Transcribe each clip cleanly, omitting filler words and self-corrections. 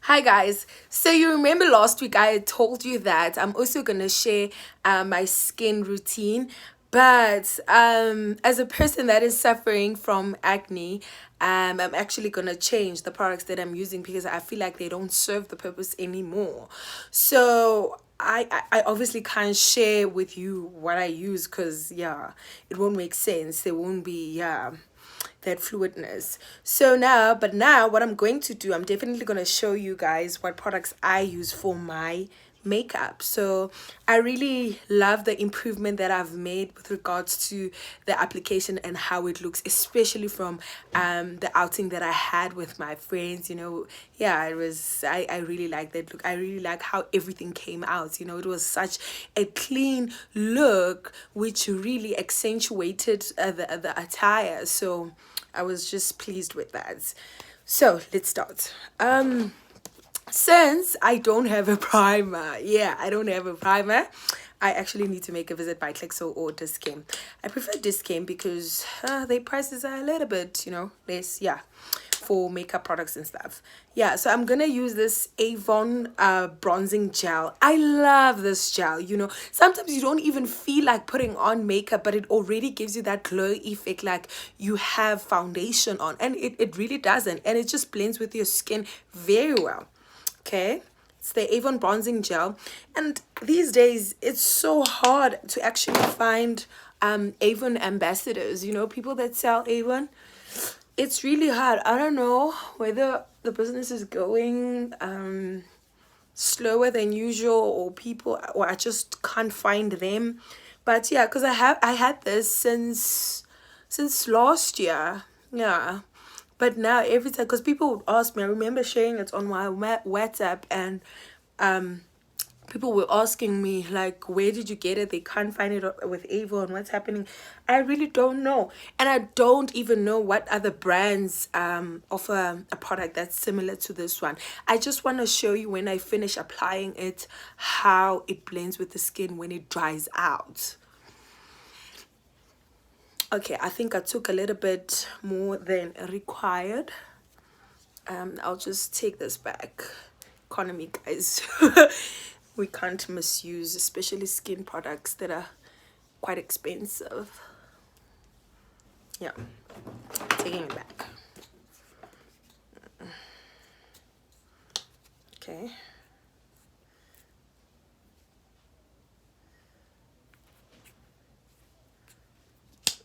Hi guys. So you remember last week I had told you that I'm also gonna share my skin routine, but as a person that is suffering from acne, I'm actually gonna change the products that I'm using because I feel like they don't serve the purpose anymore. So I obviously can't share with you what I use because yeah, it won't make sense. There won't be that fluidness. But now what I'm going to do, I'm definitely going to show you guys what products I use for my makeup. So I really love the improvement that I've made with regards to the application and how it looks, especially from the outing that I had with my friends. Yeah, I really like that look. I really like how everything came out. It was such a clean look which really accentuated the attire. So I was just pleased with that. So let's start. Since I don't have a primer, yeah, I don't have a primer, I actually need to make a visit by Clixo or Discam. I prefer Discam because their prices are a little bit, less, yeah, for makeup products and stuff. Yeah, so I'm gonna use this Avon bronzing gel. I love this gel. Sometimes you don't even feel like putting on makeup, but it already gives you that glow effect, like you have foundation on, and it really doesn't, and it just blends with your skin very well. Okay, it's the Avon bronzing gel, and these days it's so hard to actually find Avon ambassadors, people that sell Avon. It's really hard. I don't know whether the business is going slower than usual, or I just can't find them. But yeah, because I had this since last year. Yeah, but now every time, because people would ask me, I remember sharing it on my WhatsApp, and um people were asking me like, where did you get it? They can't find it with Avon. What's happening? I really don't know, and I don't even know what other brands offer a product that's similar to this one. I just want to show you when I finish applying it how it blends with the skin when it dries out. Okay, I think I took a little bit more than required. I'll just take this back. Economy, guys. We can't misuse, especially skin products that are quite expensive. Yeah, taking it back. Okay.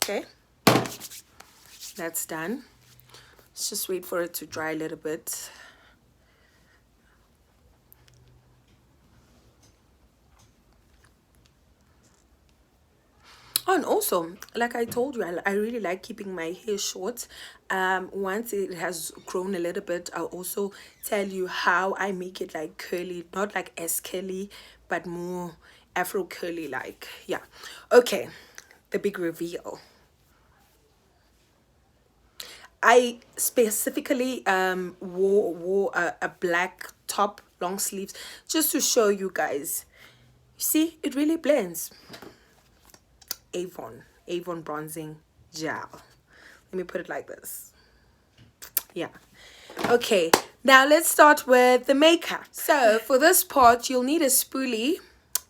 Okay, that's done. Let's just wait for it to dry a little bit. Oh, and also, like I told you, I really like keeping my hair short. Once it has grown a little bit, I'll also tell you how I make it like curly, not like as curly, but more afro curly, like, yeah. Okay, the big reveal. I specifically wore a black top, long sleeves, just to show you guys. You see, it really blends. Avon bronzing gel. Let me put it like this. Yeah. Okay, now let's start with the makeup. So for this part, you'll need a spoolie,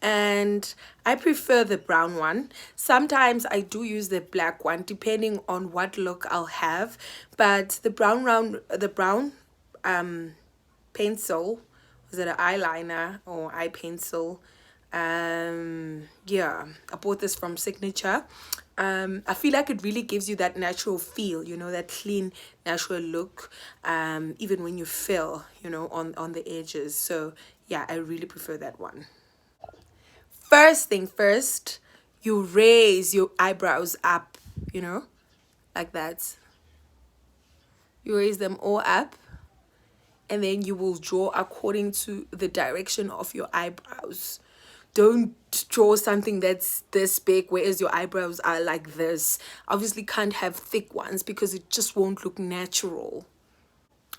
and I prefer the brown one. Sometimes I do use the black one depending on what look I'll have, but the brown pencil, was it an eyeliner or eye pencil? Yeah, I bought this from Signature. I feel like it really gives you that natural feel, that clean natural look, even when you fill, on the edges. So yeah, I really prefer that one. First thing first, you raise your eyebrows up, like that. You raise them all up, and then you will draw according to the direction of your eyebrows. Don't draw something that's this big, whereas your eyebrows are like this. Obviously can't have thick ones because it just won't look natural.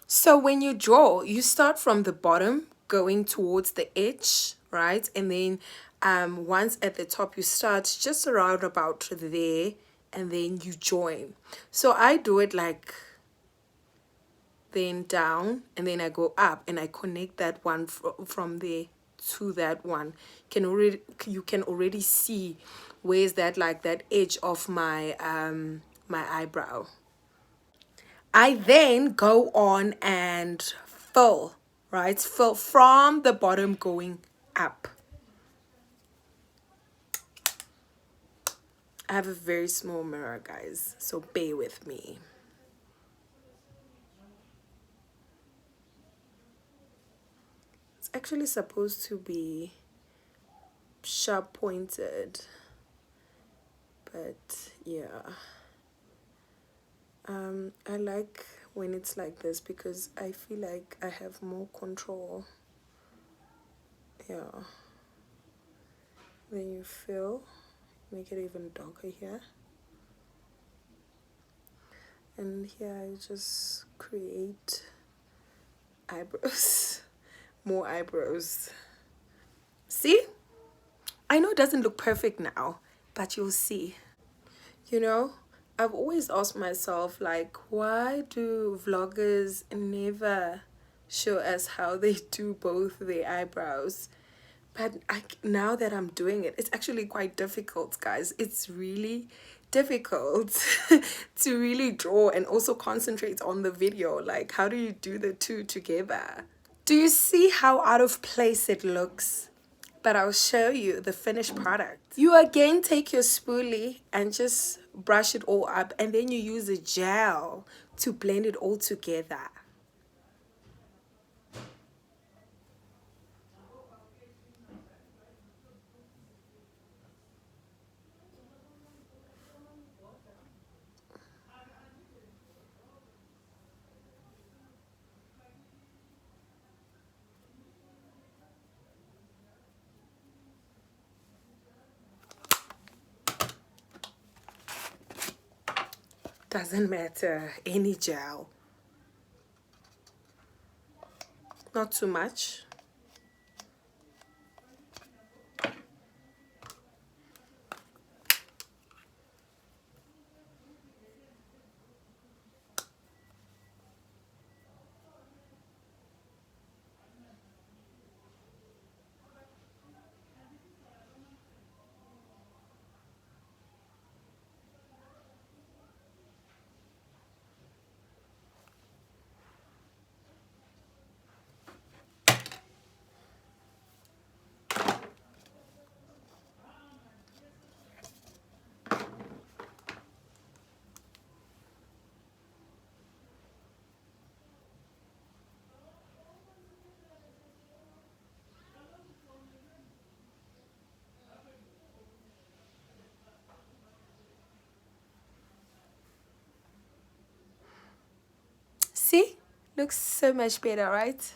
So when you draw, you start from the bottom going towards the edge, right? And then once at the top, you start just around about there, and then you join. So I do it like then down, and then I go up, and I connect that one from there to that one. You can already see where's that, like that edge of my my eyebrow. I then go on and fill, right? Fill from the bottom going up. I have a very small mirror, guys, so bear with me. It's actually supposed to be sharp pointed, but yeah. I like when it's like this because I feel like I have more control. Yeah. Then you fill, make it even darker here. And here I just create eyebrows. More eyebrows. See? I know it doesn't look perfect now, but you'll see. You know, I've always asked myself, like, why do vloggers never show us how they do both their eyebrows? But now that I'm doing it, it's actually quite difficult, guys. It's really difficult to really draw and also concentrate on the video. Like, how do you do the two together? Do you see how out of place it looks? But I'll show you the finished product. You again take your spoolie and just brush it all up, and then you use a gel to blend it all together. Doesn't matter, any gel. Not too much. See? Looks so much better, right?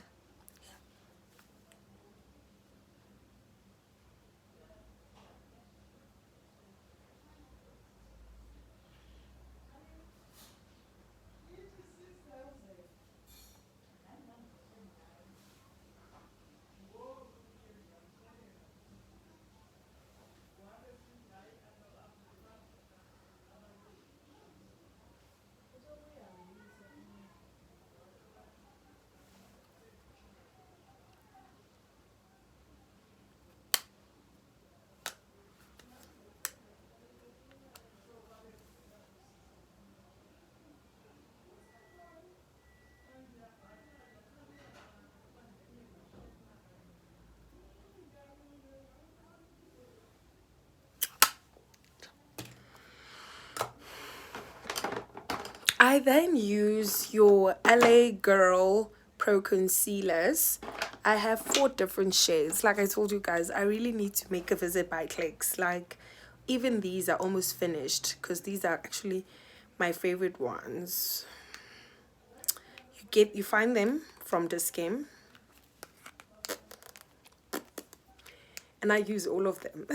I then use your LA Girl Pro Concealers. I have 4 different shades. Like I told you guys, I really need to make a visit by clicks. Like, even these are almost finished because these are actually my favorite ones. You find them from Discam, and I use all of them.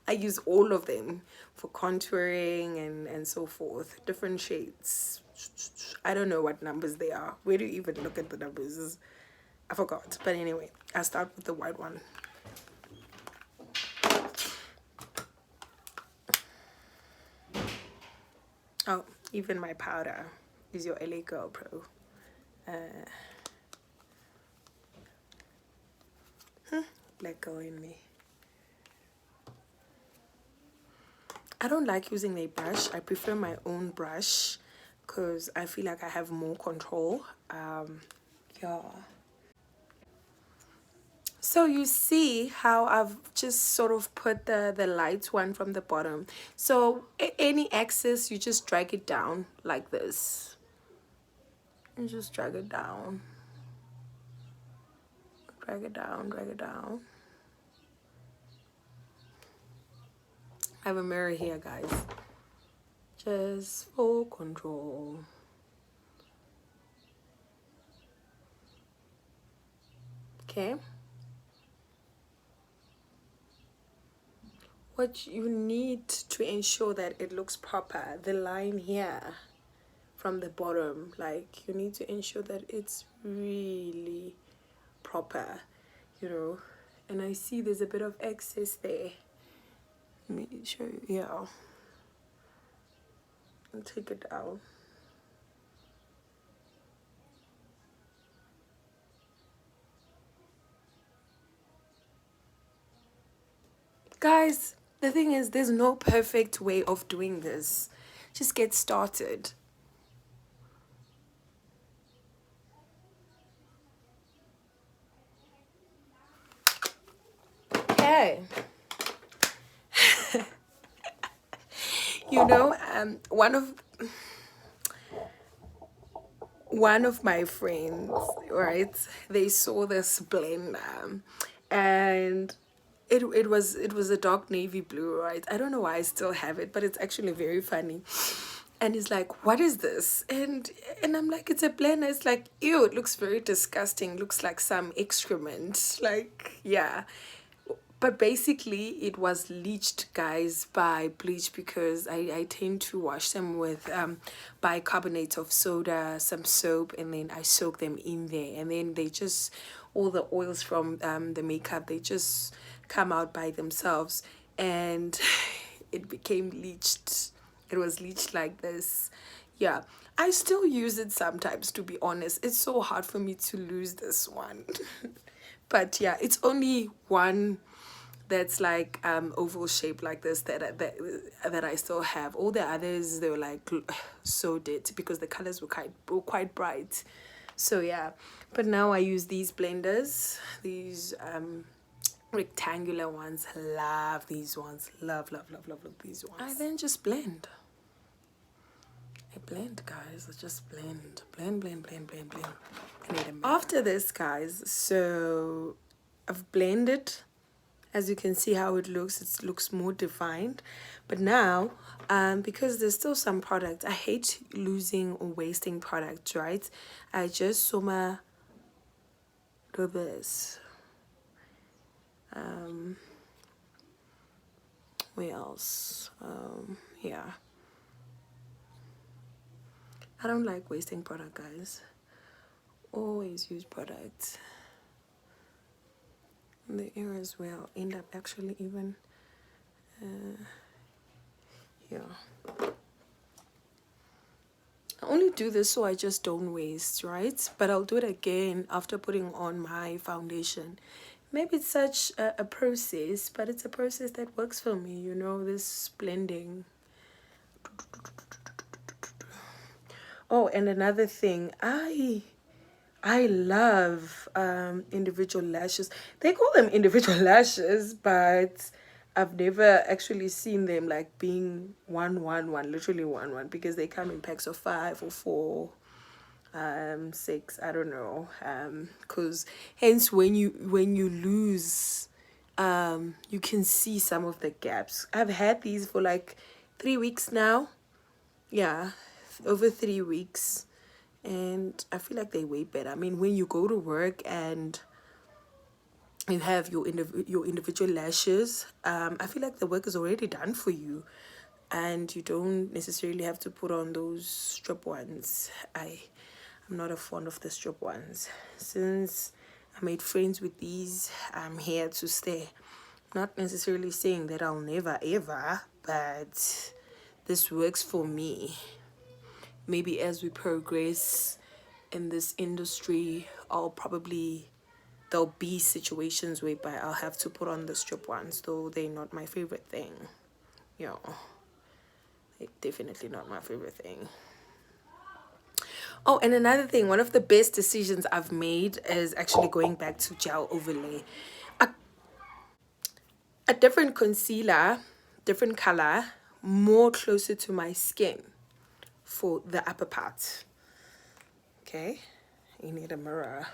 I use all of them for contouring and so forth. Different shades. I don't know what numbers they are. Where do you even look at the numbers? I forgot. But anyway, I'll start with the white one. Oh, even my powder is your LA Girl Pro. Let go in me. I don't like using a brush. I prefer my own brush because I feel like I have more control. Yeah. So you see how I've just sort of put the light one from the bottom. So any excess, you just drag it down like this. You just drag it down. Drag it down, drag it down. I have a mirror here, guys. Just for control. Okay. What you need to ensure that it looks proper, the line here from the bottom, like you need to ensure that it's really proper, you know. And I see there's a bit of excess there. Let me show you. Yeah, and take it out. Guys, the thing is, there's no perfect way of doing this. Just get started. Okay. You know, one of my friends, right, they saw this blender, and it was a dark navy blue, right? I don't know why I still have it, but it's actually very funny. And he's like, what is this? And I'm like, it's a blender. It's like, ew, it looks very disgusting, looks like some excrement, like, yeah. But basically it was bleached, guys, by bleach, because I tend to wash them with bicarbonate of soda, some soap, and then I soak them in there, and then they just, all the oils from the makeup, they just come out by themselves, and it became bleached. It was bleached like this. Yeah, I still use it sometimes, to be honest. It's so hard for me to lose this one. But yeah, it's only one that's like oval shape like this that I still have. All the others, they were like so dead because the colors were quite bright. So yeah, but now I use these blenders, these rectangular ones. Love these ones. Love these ones. I then just blend. I blend, guys. I just blend. Blend. After this, guys, so I've blended. As you can see how it looks more defined. But now, because there's still some product, I hate losing or wasting products, right? I just summa do this. Where else? Yeah. I don't like wasting product, guys. Always use products. The areas where I'll end up actually even here. I only do this so I just don't waste, right? But I'll do it again after putting on my foundation. Maybe it's such a process, but it's a process that works for me, you know, this blending. Oh, and another thing, I love individual lashes. They call them individual lashes, but I've never actually seen them like being literally one, because they come in packs of 5 or 4, 6, I don't know. Because hence when you lose, you can see some of the gaps. I've had these for like 3 weeks now. Yeah, over 3 weeks. And I feel like they way better. I mean, when you go to work and you have your individual lashes, I feel like the work is already done for you, and you don't necessarily have to put on those strip ones. I'm not a fan of the strip ones. Since I made friends with these, I'm here to stay. Not necessarily saying that I'll never ever, but this works for me. Maybe as we progress, in this industry, there'll be situations whereby I'll have to put on the strip ones, though they're not my favorite thing. You know, they're definitely not my favorite thing. Oh, and another thing, one of the best decisions I've made is actually going back to gel overlay. A, a different concealer, different color, more closer to my skin for the upper part. Okay, you need a mirror.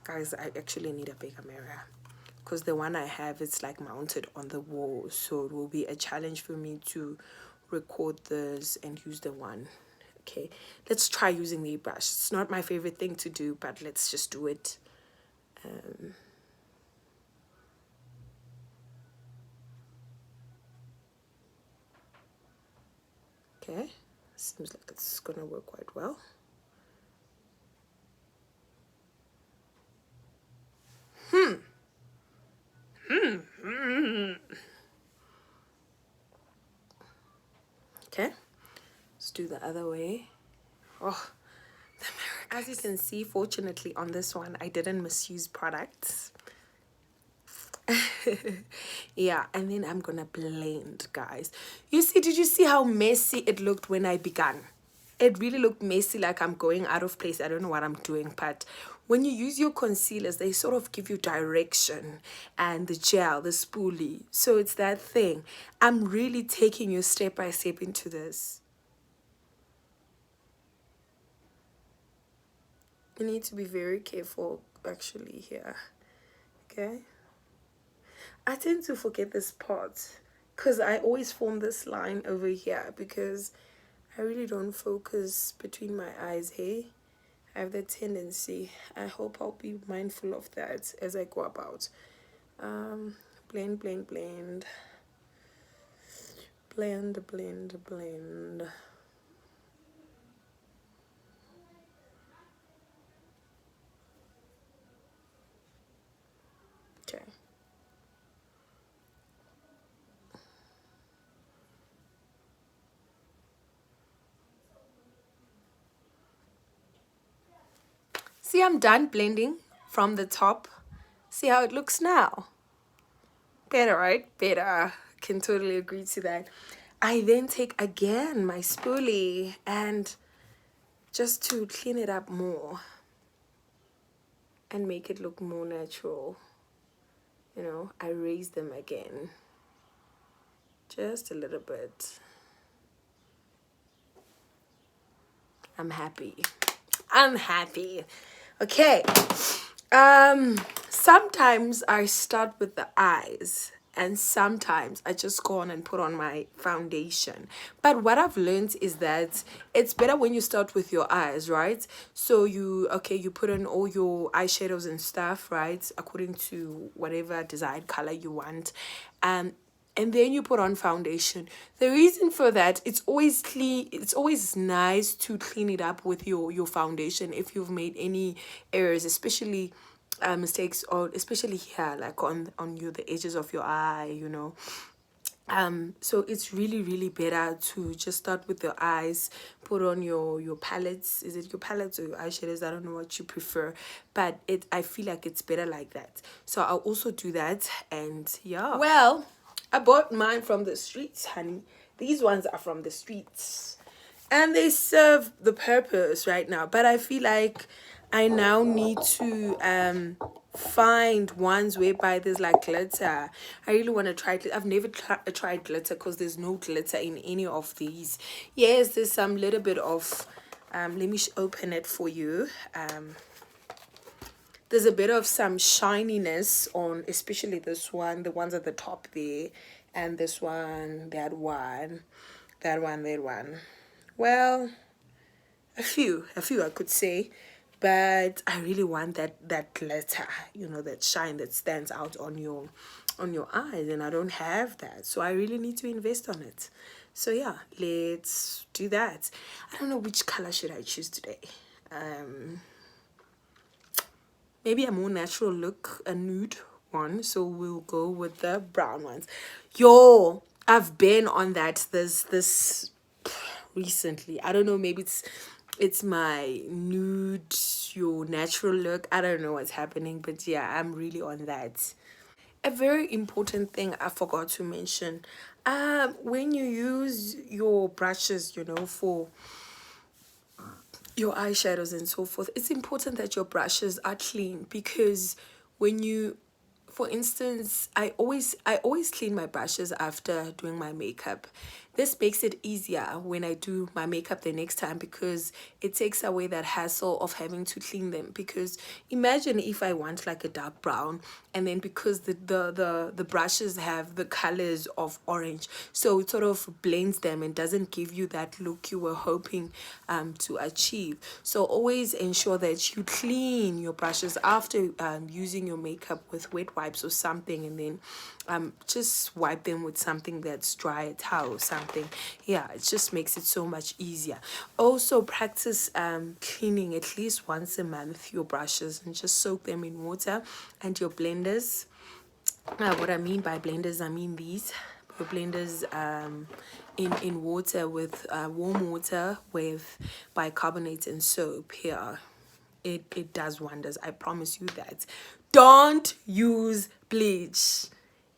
Guys, I actually need a bigger mirror because the one I have is like mounted on the wall, so it will be a challenge for me to record this and use the one. Okay, let's try using the brush. It's not my favorite thing to do, but let's just do it. Okay, seems like it's gonna work quite well. Okay, let's do the other way. Oh, the mirror. As you can see, fortunately on this one, I didn't misuse products. Yeah, and then I'm gonna blend, guys. Did you see how messy it looked when I began? It really looked messy, like I'm going out of place. I don't know what I'm doing, but when you use your concealers, they sort of give you direction, and the gel, the spoolie. So it's that thing. I'm really taking you step by step into this. You need to be very careful actually here. Okay, I tend to forget this part because I always form this line over here because I really don't focus between my eyes. Hey, I have that tendency. I hope I'll be mindful of that as I go about. Blend, blend, blend. Blend, blend, blend. Okay. See, I'm done blending from the top. See how it looks now? Better, right? Better. Can totally agree to that. I then take again my spoolie and just to clean it up more and make it look more natural. I raise them again. Just a little bit. I'm happy. I'm happy. Okay. Sometimes I start with the eyes and sometimes I just go on and put on my foundation. But what I've learned is that it's better when you start with your eyes, right? So you put on all your eyeshadows and stuff, right? According to whatever desired color you want. And then you put on foundation. The reason for that, it's always clean. It's always nice to clean it up with your foundation if you've made any errors, especially mistakes, or especially here, like on the edges of your eye. So it's really better to just start with your eyes, put on your palettes. Is it your palettes or your eyeshadows? I don't know what you prefer, but I feel like it's better like that. So I'll also do that. And yeah, well, I bought mine from the streets, honey. These ones are from the streets and they serve the purpose right now, but I feel like I now need to find ones whereby there's like glitter. I really want to try it. I've never tried glitter because there's no glitter in any of these. Yes, there's some little bit of let me open it for you. There's a bit of some shininess on, especially this one, the ones at the top there, and this one, that one, that one. Well, a few I could say, but I really want that glitter, that shine that stands out on your eyes, and I don't have that, so I really need to invest on it. So yeah, let's do that. I don't know which color should I choose today. Maybe a more natural look, a nude one. So we'll go with the brown ones. Yo, I've been on that this recently. I don't know, maybe it's my nude, your natural look. I don't know what's happening, but yeah, I'm really on that. A very important thing I forgot to mention, when you use your brushes, for your eyeshadows and so forth, it's important that your brushes are clean, because when you, for instance, I always clean my brushes after doing my makeup. This makes it easier when I do my makeup the next time, because it takes away that hassle of having to clean them. Because imagine if I want like a dark brown, and then because the brushes have the colors of orange, so it sort of blends them and doesn't give you that look you were hoping to achieve. So always ensure that you clean your brushes after using your makeup with wet wipes or something, and then just wipe them with something that's dry, a towel or something. Yeah, it just makes it so much easier. Also practice cleaning at least once a month your brushes, and just soak them in water, and your blenders. What I mean by blenders, I mean these. Your blenders in water, with warm water with bicarbonate and soap. Here, it does wonders. I promise you that. Don't use bleach.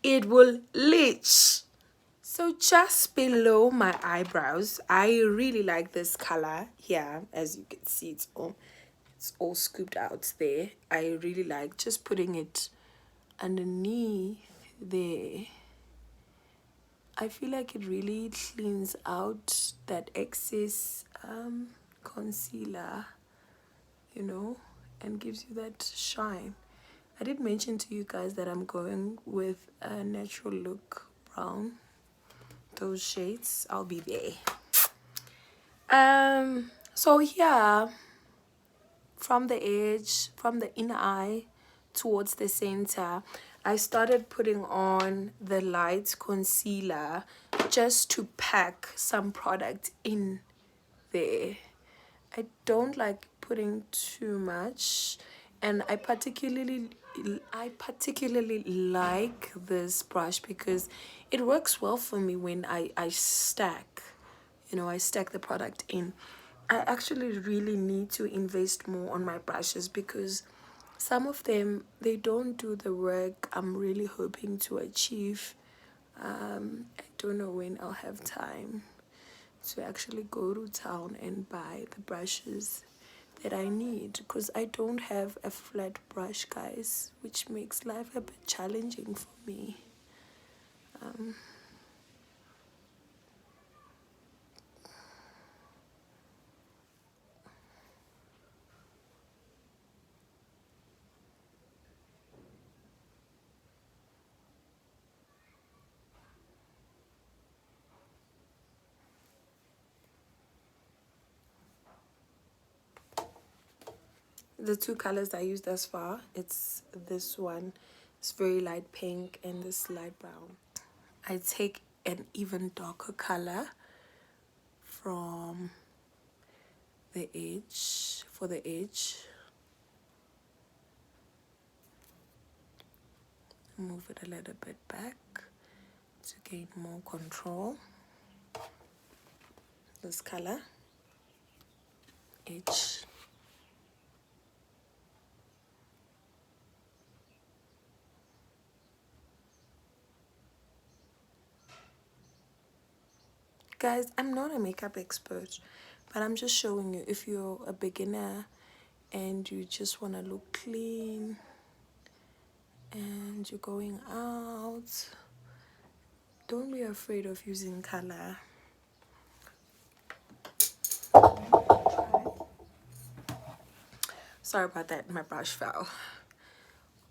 It will leach. So just below my eyebrows, I really like this color here. As you can see, it's all scooped out there. I really like just putting it underneath there. I feel like it really cleans out that excess concealer, and gives you that shine. I did mention to you guys that I'm going with a natural look brown. Those shades, I'll be there. So here, from the edge, from the inner eye towards the center, I started putting on the light concealer just to pack some product in there. I don't like putting too much, and I particularly like this brush because it works well for me when I stack. I stack the product in. I actually really need to invest more on my brushes, because some of them, they don't do the work I'm really hoping to achieve. I don't know when I'll have time to actually go to town and buy the brushes that I need, because I don't have a flat brush, guys, which makes life a bit challenging for me. The two colors I used thus far, it's this one, it's very light pink, and this light brown. I take an even darker color from the edge, for the edge, move it a little bit back to gain more control. This color, edge. Guys, I'm not a makeup expert, but I'm just showing you, if you're a beginner and you just want to look clean and you're going out, don't be afraid of using color. Sorry about that, my brush fell.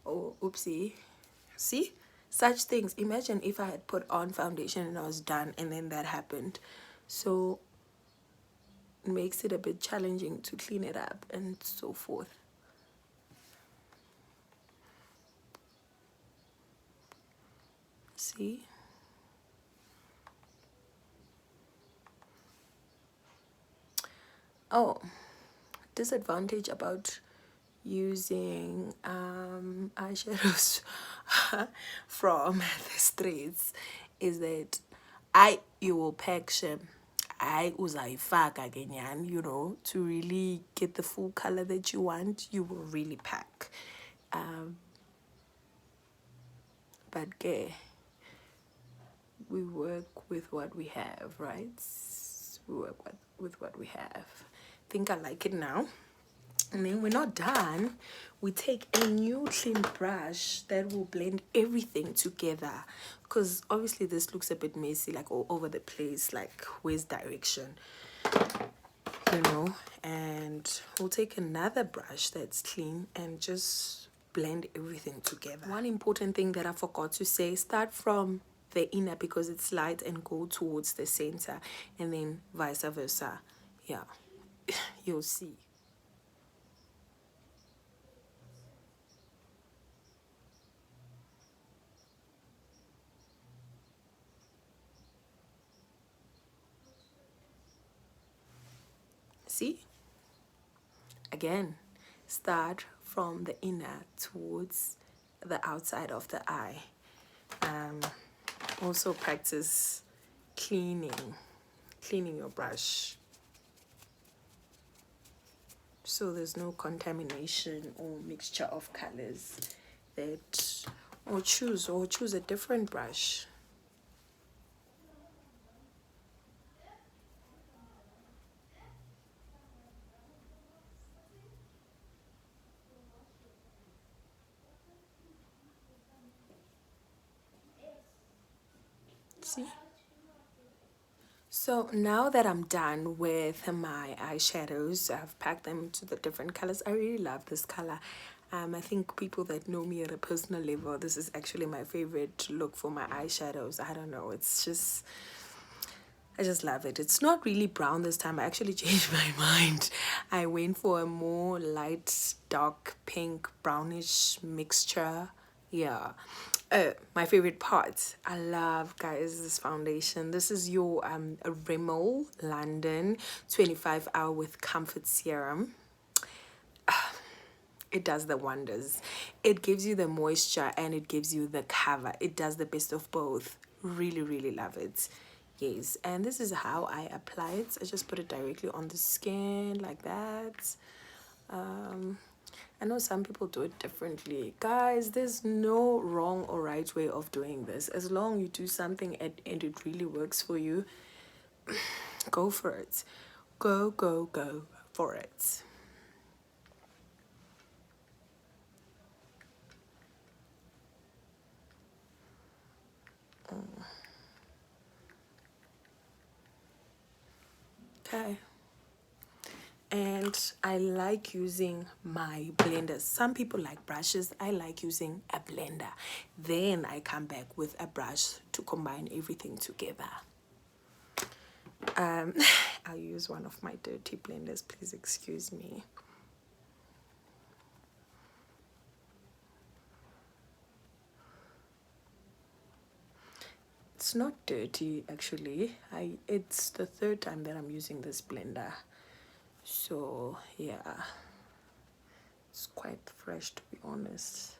Oh, oopsie. See? Such things. Imagine if I had put on foundation and I was done, and then that happened. So it makes it a bit challenging to clean it up and so forth. See? Oh, disadvantage about using eyeshadows from the streets is that you will pack shame. I uzayifaka ke nyani, you know, to really get the full color that you want, you will really pack. But we work with what we have, right? We work with what we have. I think I like it now. And then we're not done. We take a new clean brush that will blend everything together. Because obviously this looks a bit messy, like all over the place, like where's direction, you know? And we'll take another brush that's clean and just blend everything together. One important thing that I forgot to say, start from the inner because it's light and go towards the center, and then vice versa. Yeah, you'll see. See? Again, start from the inner towards the outside of the eye. Also practice cleaning your brush so there's no contamination or mixture of colors. That or choose a different brush. See? So now that I'm done with my eyeshadows, I've packed them to the different colors. I really love this color. I think people that know me at a personal level, this is actually my favorite look for my eyeshadows. I don't know, I just love it. It's not really brown this time. I actually changed my mind. I went for a more light, dark pink, brownish mixture. Yeah. My favorite part. I love, guys, this foundation. This is your Rimmel London 25 Hour with Comfort Serum. It does the wonders. It gives you the moisture and it gives you the cover. It does the best of both. Really, really love it. Yes, and this is how I apply it. I just put it directly on the skin like that. I know some people do it differently. Guys, there's no wrong or right way of doing this. As long you do something and it really works for you, go for it. Go for it. Okay. And I like using my blenders. Some people like brushes. I like using a blender. Then I come back with a brush to combine everything together. I'll use one of my dirty blenders. Please excuse me. It's not dirty actually. It's the third time that I'm using this blender. So yeah, it's quite fresh to be honest.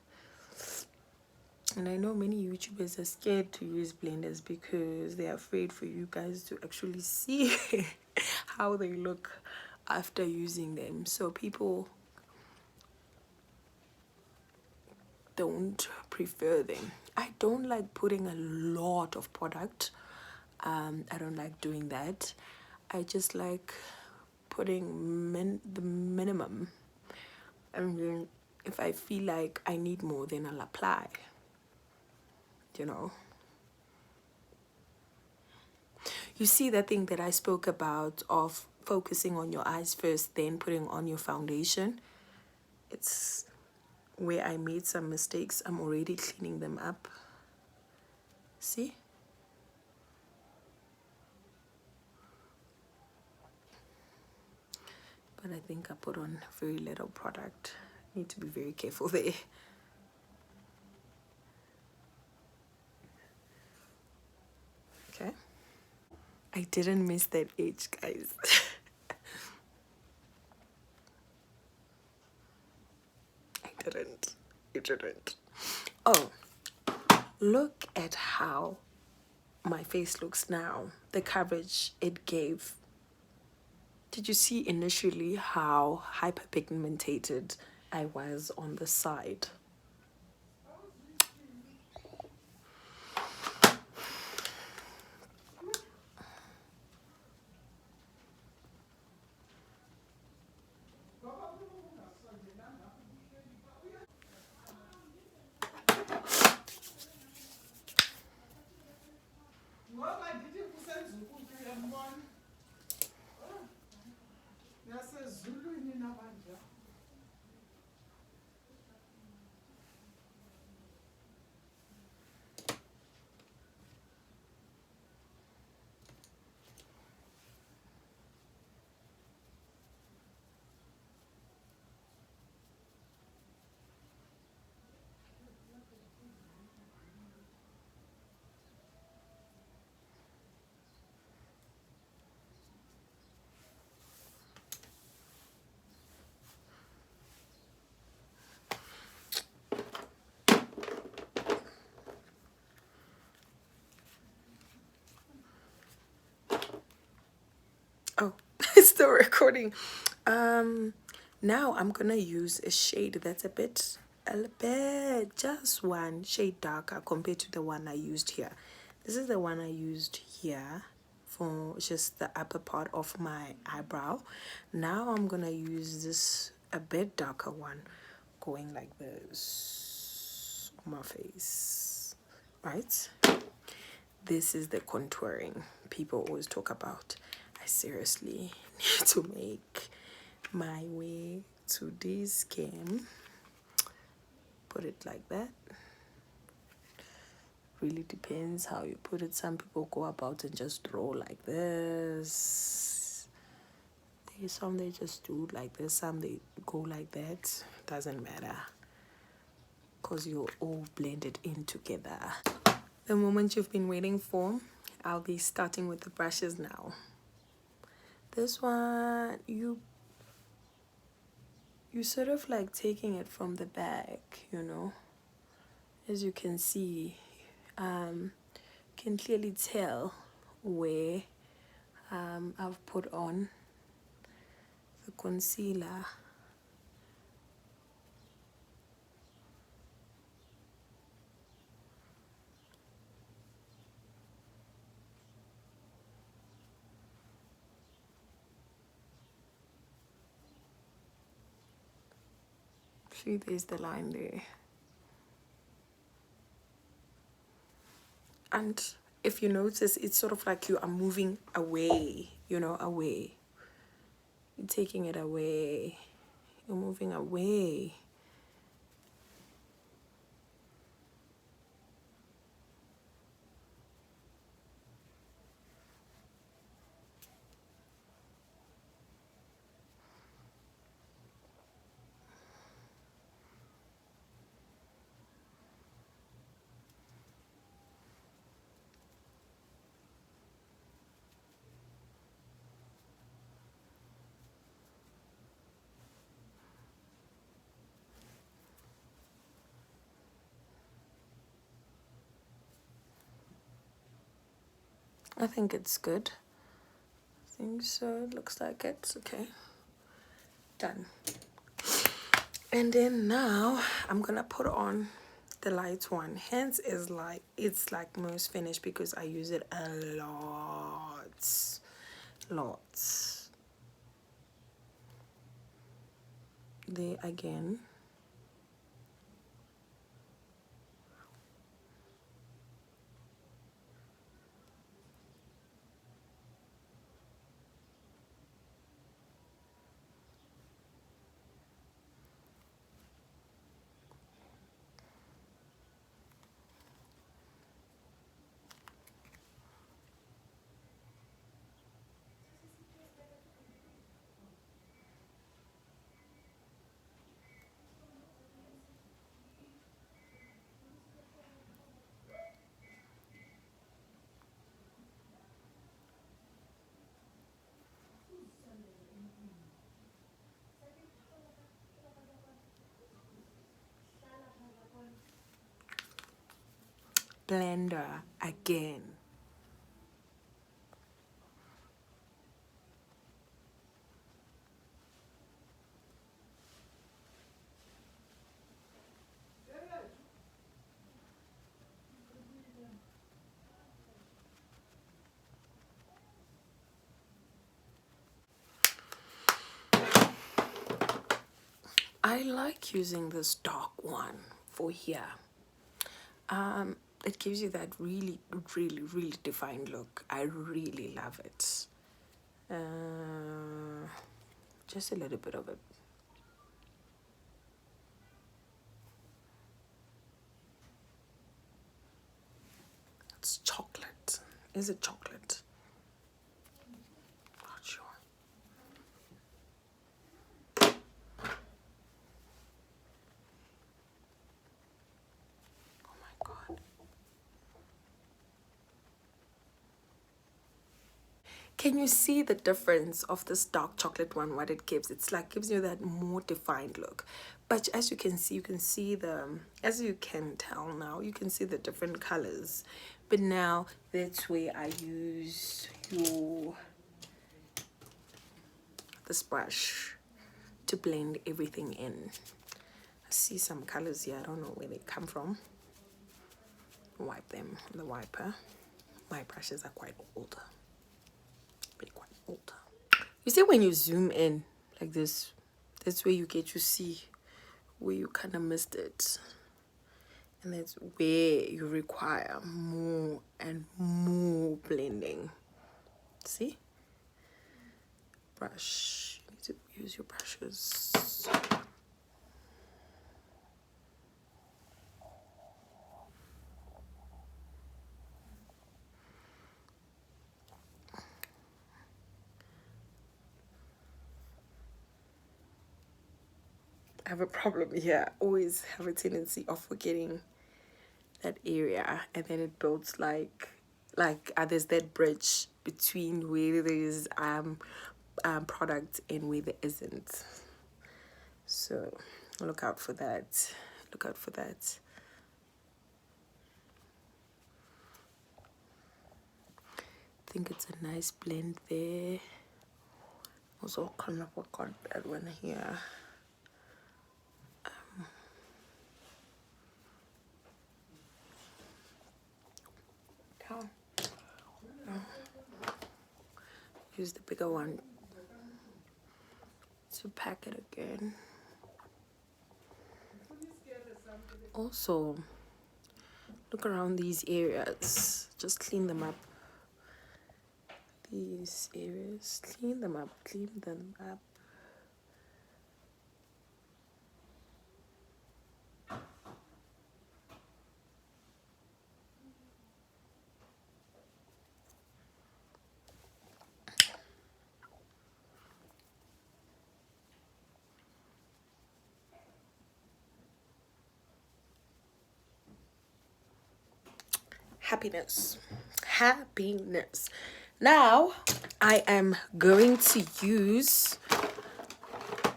And I know many YouTubers are scared to use blenders because they're afraid for you guys to actually see how they look after using them. So people don't prefer them. I don't like putting a lot of product. I don't like doing that. I just like putting the minimum. And then if I feel like I need more, then I'll apply. You know. You see that thing that I spoke about of focusing on your eyes first, then putting on your foundation? It's where I made some mistakes. I'm already cleaning them up. See? But I think I put on very little product. Need to be very careful there. Okay. I didn't miss that edge, guys. I didn't. You didn't. Oh, look at how my face looks now, the coverage it gave. Did you see initially how hyperpigmented I was on the side? Oh, it's still recording. Now I'm gonna use a shade that's a bit, just one shade darker compared to the one I used here. This is the one I used here for just the upper part of my eyebrow. Now I'm gonna use this a bit darker one, going like this on my face, right? This is the contouring people always talk about. I seriously need to make my way to this skin. Put it like that. Really depends how you put it. Some people go about and just draw like this. There's some they just do like this, some they go like that. Doesn't matter, because you're all blended in together. The moment you've been waiting for, I'll be starting with the brushes now. This one, you sort of like taking it from the back, you know. As you can see, can clearly tell where I've put on the concealer. See, there's the line there. And if you notice, it's sort of like you are moving away, you know, away. You're taking it away. You're moving away. I think it's good. I think so. It looks like it's okay. Done. And then now I'm gonna put on the light one. Hence is like, it's like most finished because I use it a lots. There again. Blender again. I like using this dark one for here. It gives you that really, really, really defined look. I really love it. Just a little bit of it. It's chocolate. Is it chocolate? Not sure. Oh my god. Can you see the difference of this dark chocolate one, what it gives? It's like gives you that more defined look. But as you can see the, as you can tell now, you can see the different colors. But now that's where I use this brush to blend everything in. I see some colors here, I don't know where they come from. Wipe them with the wiper. My brushes are quite old. Really quite old. You see when you zoom in like this, that's where you get to see where you kind of missed it. And that's where you require more and more blending. See? Brush. You need to use your brushes. I have a problem here. I always have a tendency of forgetting that area, and then it builds like there's that bridge between where there's product and where there isn't. So look out for that. Look out for that. I think it's a nice blend there. Also kind of work on that one here. Use the bigger one to pack it again. Also, look around these areas. Just clean them up. These areas, clean them up, clean them up. Happiness. Now I am going to use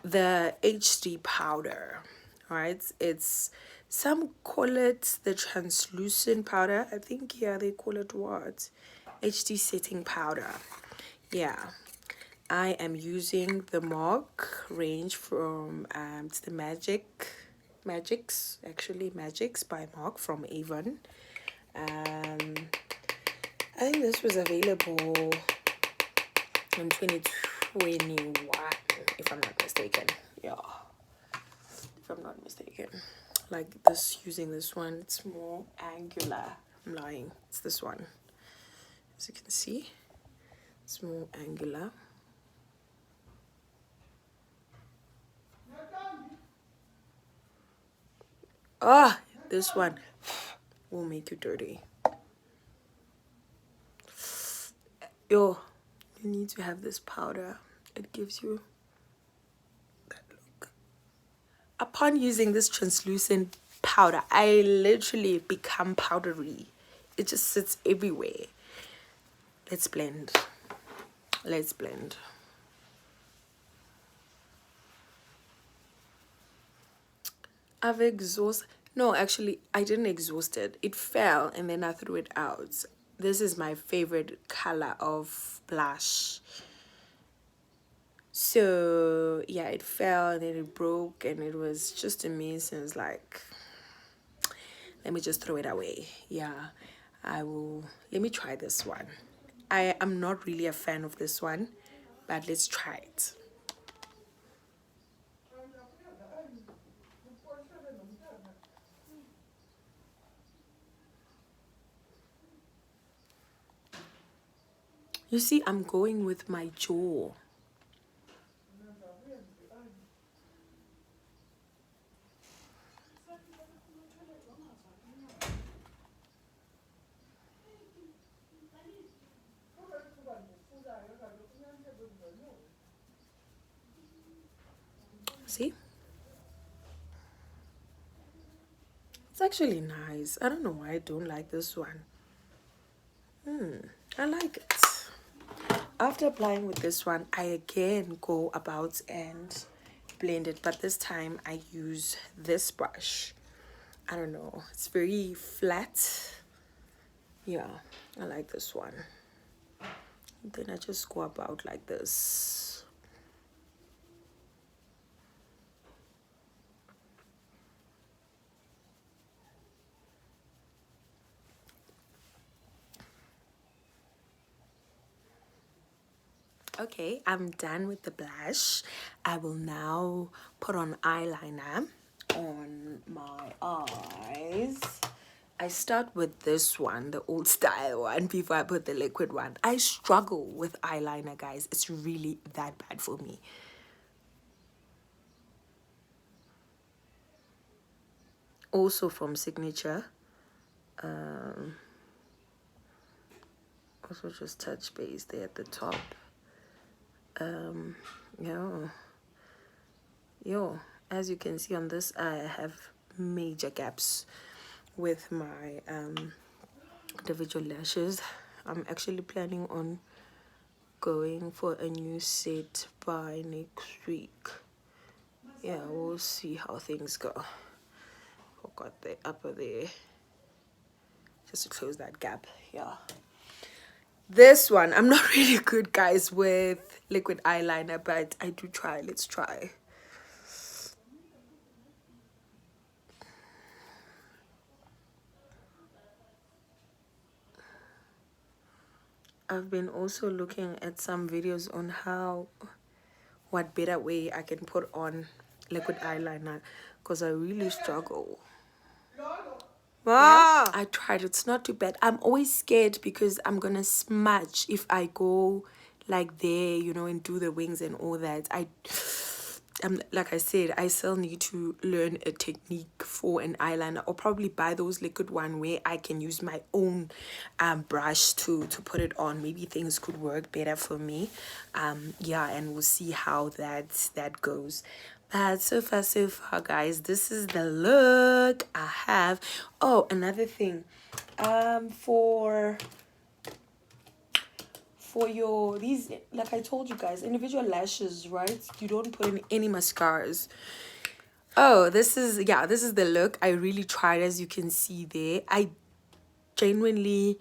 the HD powder. All right, it's, some call it the translucent powder. I think here they call it what? HD setting powder. Yeah, I am using the Mark range from it's the Magics by Mark from Avon. I think this was available in 2021, if I'm not mistaken. Yeah, if I'm not mistaken. Like this, using this one, it's more angular. I'm lying. It's this one. As you can see, it's more angular. Ah, this one will make you dirty. Yo, you need to have this powder. It gives you that look. Upon using this translucent powder, I literally become powdery. It just sits everywhere. Let's blend. Let's blend. I've exhausted. No, actually, I didn't exhaust it. It fell and then I threw it out. This is my favorite color of blush. So yeah, it fell and then it broke and it was just a mess. And it's like, let me just throw it away. Yeah, I will. Let me try this one. I am not really a fan of this one, but let's try it. You see, I'm going with my jaw. See? It's actually nice. I don't know why I don't like this one. I like it. After applying with this one, I again go about and blend it. But this time I use this brush. I don't know. It's very flat. Yeah, I like this one. Then I just go about like this. Okay, I'm done with the blush. I will now put on eyeliner on my eyes. I start with this one, the old style one, before I put the liquid one. I struggle with eyeliner, guys. It's really that bad for me. Also from Signature. Also just touch base there at the top. Yo, as you can see on this eye, I have major gaps with my individual lashes. I'm actually planning on going for a new set by next week. Yeah, we'll see how things go. Forgot the upper there, just to close that gap. Yeah, this one, I'm not really good, guys, with liquid eyeliner, but I do try. Let's try. I've been also looking at some videos on what better way I can put on liquid eyeliner, because I really struggle. Yeah, I tried. It's not too bad. I'm always scared because I'm gonna smudge if I go like there, and do the wings and all that. Like I said, I still need to learn a technique for an eyeliner, or probably buy those liquid one where I can use my own brush to put it on. Maybe things could work better for me. Yeah, and we'll see how that goes. But so far, guys, this is the look I have. Oh, another thing, for your these, like I told you guys, individual lashes, right? You don't put in any mascaras. Oh, this is the look. I really tried, as you can see there. I genuinely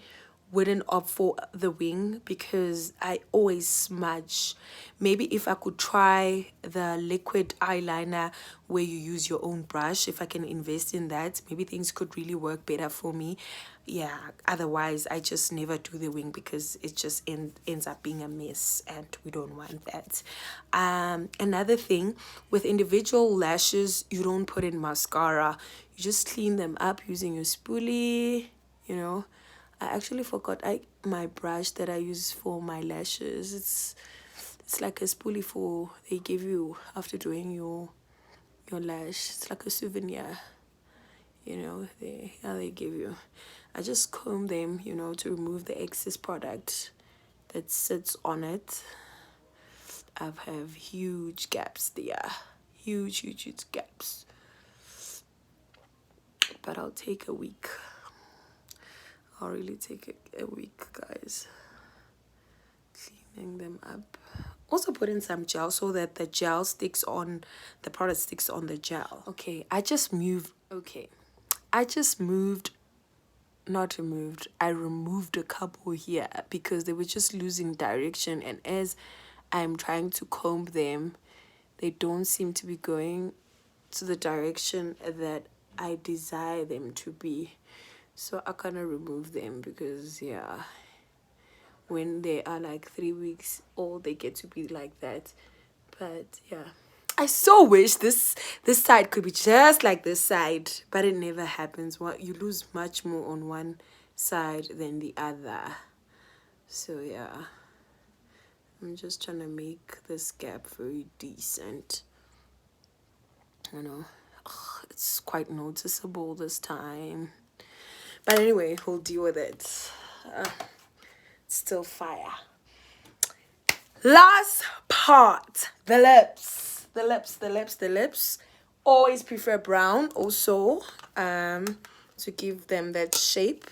wouldn't opt for the wing because I always smudge. Maybe if I could try the liquid eyeliner where you use your own brush, if I can invest in that, maybe things could really work better for me. Yeah, otherwise I just never do the wing because it just ends up being a mess, and we don't want that. Another thing, with individual lashes, you don't put in mascara. You just clean them up using your spoolie. I actually forgot my brush that I use for my lashes. It's like a spoolie they give you after doing your lash. It's like a souvenir. They give you. I just comb them, to remove the excess product that sits on it. I have huge gaps there. Huge gaps. But I'll take a week. I'll really take a week, guys. Cleaning them up. Also put in some gel so that the product sticks on the gel. Okay, I just moved, I removed a couple here because they were just losing direction, and as I'm trying to comb them, they don't seem to be going to the direction that I desire them to be. So I kind of remove them because, yeah, when they are like 3 weeks old, they get to be like that. But yeah, I so wish this side could be just like this side, but it never happens. You lose much more on one side than the other. So yeah, I'm just trying to make this gap very decent. You know, it's quite noticeable this time. But anyway, we'll deal with it. It's still fire. Last part, the lips. The lips. Always prefer brown also, to give them that shape.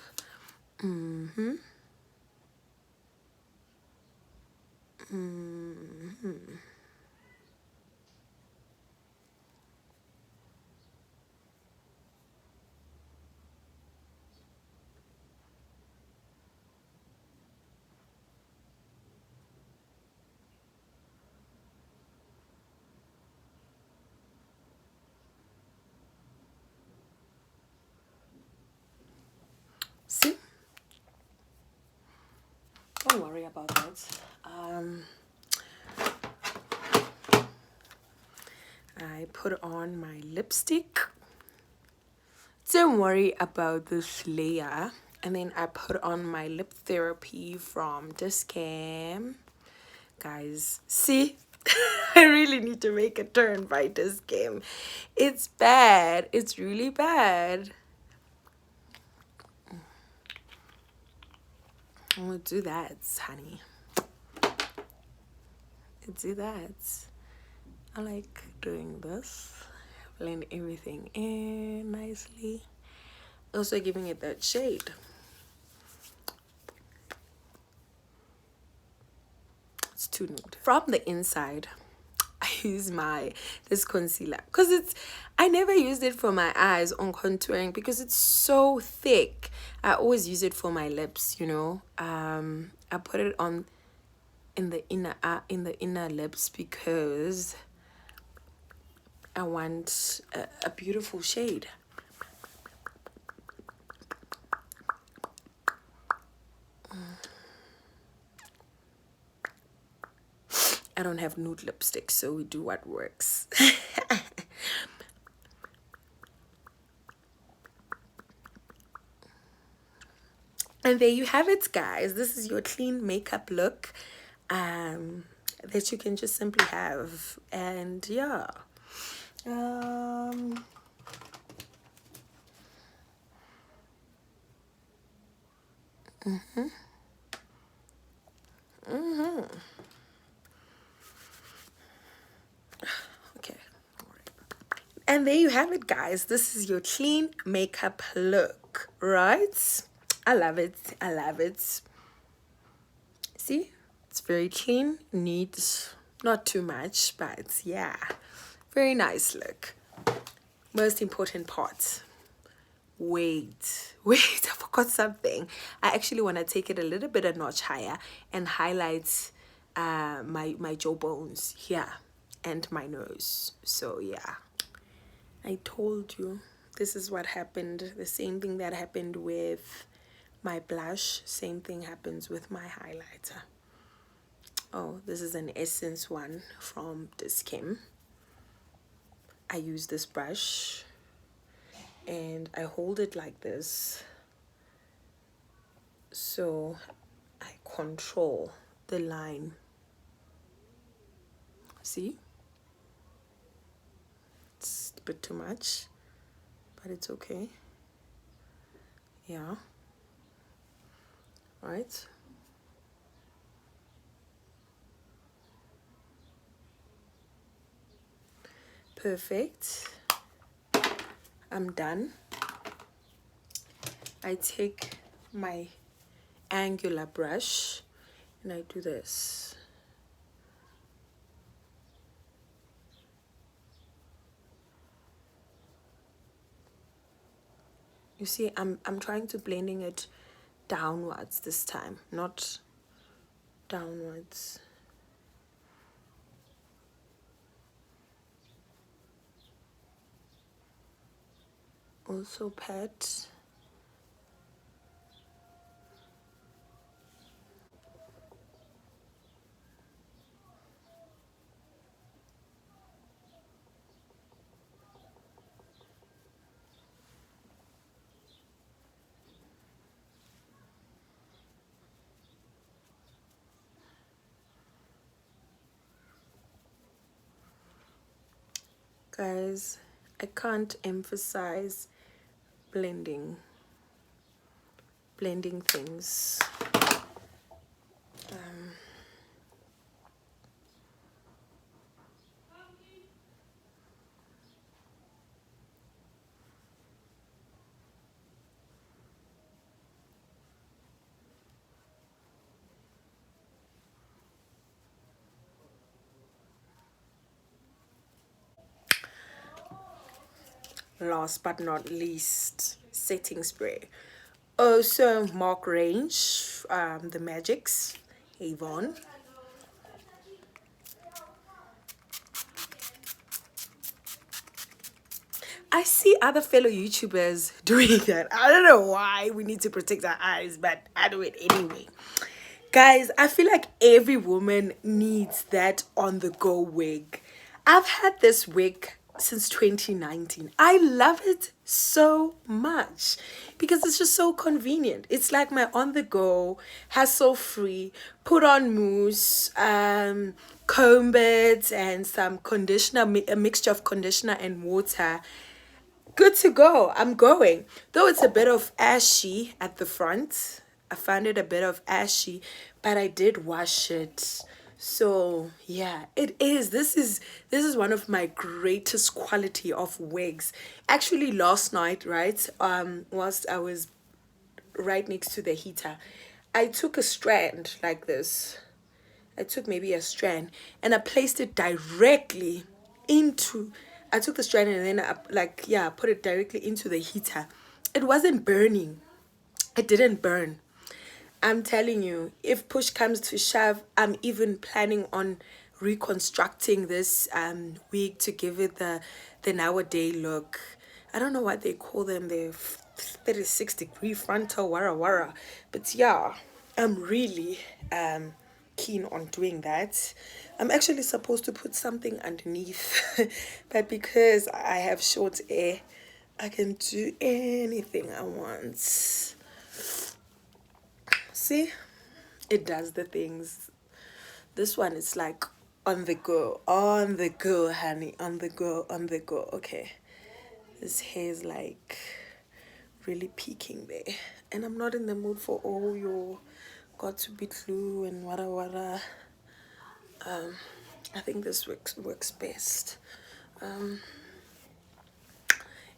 See? Don't worry about that. I put on my lipstick. Don't worry about this layer. And then I put on my lip therapy from Discam. Guys, see? I really need to make a turn by Discam. It's bad. It's really bad. I'm gonna do that, honey. Do that. I like doing this. Blend everything in nicely. Also giving it that shade. It's too nude. From the inside, I use this concealer because I never used it for my eyes on contouring because it's so thick. I always use it for my lips, you know. I put it on in the inner lips because I want a beautiful shade. I don't have nude lipstick, so we do what works. And there you have it, guys. This is your clean makeup look that you can just simply have. And yeah. Okay. And there you have it, guys. This is your clean makeup look, right? I love it. I love it. See? It's very clean, neat, not too much, but yeah. Very nice look. Most important part. Wait, I forgot something. I actually want to take it a little bit a notch higher and highlight my jawbones here and my nose. So yeah, I told you this is what happened. The same thing that happened with my blush, same thing happens with my highlighter. Oh, this is an Essence one from Discam. I use this brush and I hold it like this, so I control the line. See? It's a bit too much, but it's okay. Yeah. Right? Perfect. I'm done. I take my angular brush and I do this. You see, I'm trying to blending it downwards this time, not downwards. Also pat. Guys, I can't emphasize blending things. Last but not least, setting spray. Also Mark Range, the Magics, Avon. I see other fellow YouTubers doing that. I don't know why we need to protect our eyes, but I do it anyway. Guys, I feel like every woman needs that on the go wig. I've had this wig since 2019. I love it so much because it's just so convenient. It's like my on the go, hassle free, put on mousse, comb it, and some conditioner, a mixture of conditioner and water. Good to go. I'm going. Though it's a bit of ashy at the front. I found it a bit of ashy, but I did wash it. So yeah, it is. This is one of my greatest quality of wigs. Actually, last night, right? Whilst I was right next to the heater, I took a strand like this. I took maybe a strand and I placed it directly into, I took the strand and then I put it directly into the heater. It wasn't burning. It didn't burn. I'm telling you, if push comes to shove, I'm even planning on reconstructing this wig to give it the nowadays look. I don't know what they call them. They're 36-degree frontal wara. But yeah, I'm really keen on doing that. I'm actually supposed to put something underneath, but because I have short hair, I can do anything I want. See, it does the things. This one is like on the go, honey, on the go. Okay, this hair is like really peaking there, and I'm not in the mood for all your got to be glue and wada. I think this works best.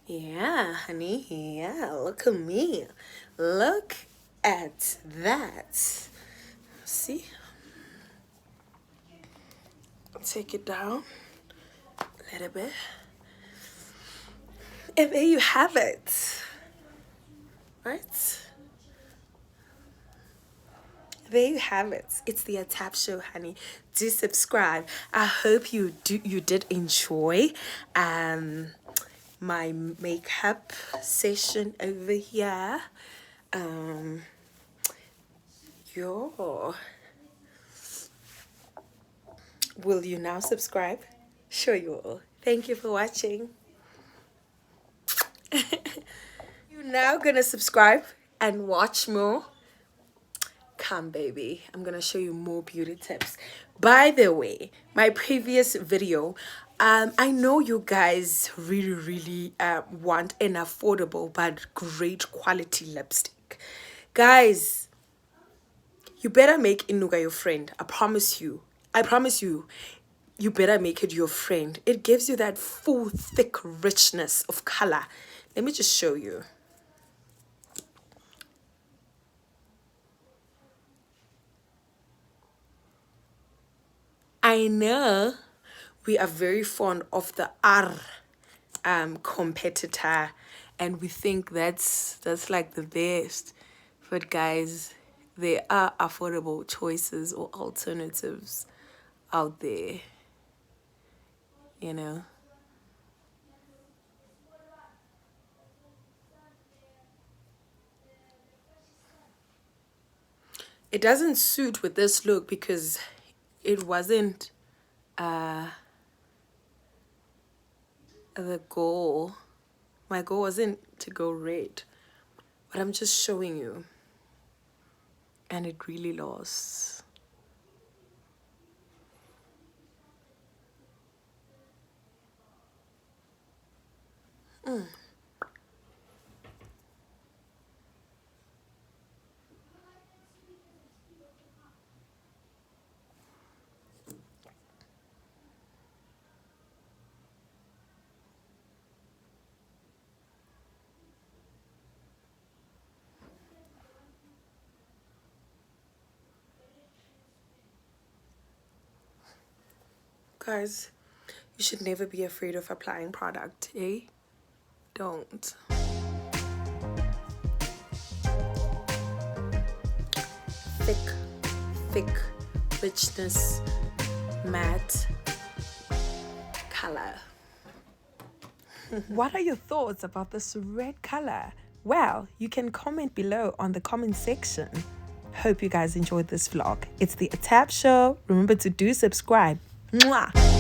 Yeah, honey. Yeah, look at me. Look at that. See? Take it down a little bit. And there you have it. Right? There you have it. It's the Atap Show, honey. Do subscribe. I hope you did enjoy my makeup session over here. Yo. Will you now subscribe? Sure you will. Thank you for watching. You're now gonna subscribe and watch more. Come baby, I'm gonna show you more beauty tips. By the way, my previous video, I know you guys really want an affordable but great quality lipstick. Guys, you better make Inuga your friend. I promise you, you better make it your friend. It gives you that full thick richness of color. Let me just show you. I know we are very fond of the R competitor, and we think that's like the best. But guys, there are affordable choices or alternatives out there, you know. It doesn't suit with this look because it wasn't the goal. My goal wasn't to go red, but I'm just showing you, and it really lost. Guys, you should never be afraid of applying product, eh? Don't. Thick richness, matte color. What are your thoughts about this red color? Well, you can comment below on the comment section. Hope you guys enjoyed this vlog. It's the Tab Show. Remember to do subscribe. Mwah!